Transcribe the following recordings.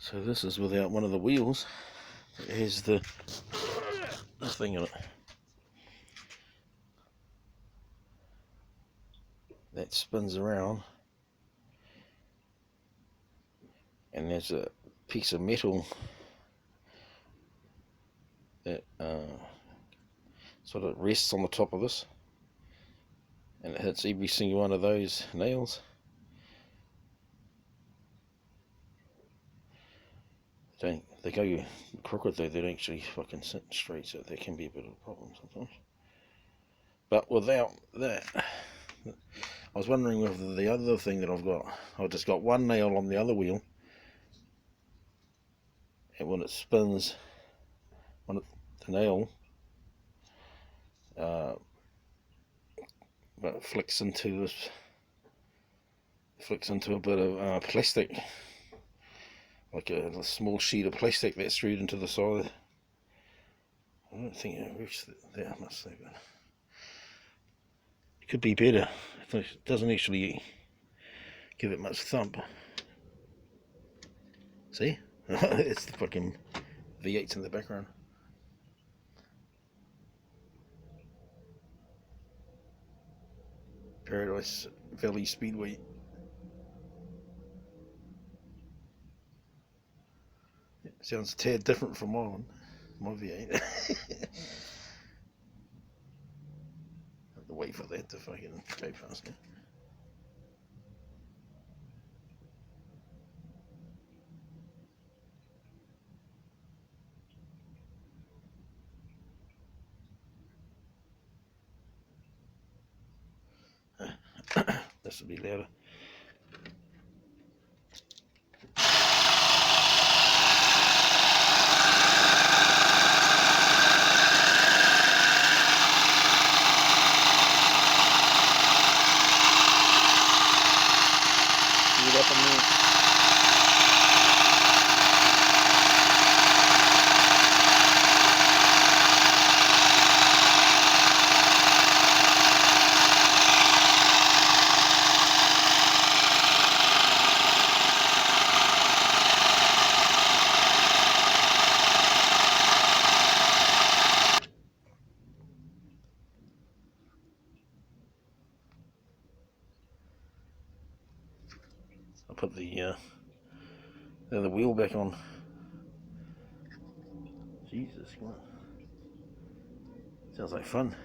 So this is without one of the wheels. It has the thing on it. That spins around, and there's a piece of metal that sort of rests on the top of this, and it hits every single one of those nails. They go crooked though, they don't actually fucking sit straight, so there can be a bit of a problem sometimes. But without that, I was wondering with the other thing that I've just got one nail on the other wheel, and when it spins, the nail flicks into a bit of plastic, like a small sheet of plastic that's screwed into the side. I don't think it reached there, I must say, but it could be better. It doesn't actually give it much thump. See? It's the fucking V8s in the background. Paradise Valley Speedway. Sounds a tad different from my one, my V8. Have to wait for that to fucking go faster. This will be louder. Speed up on me. I'll put the wheel back on. Jesus, come on. Sounds like fun.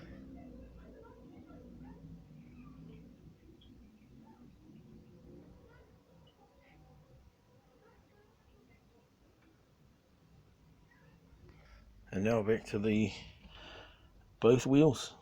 And now back to both wheels.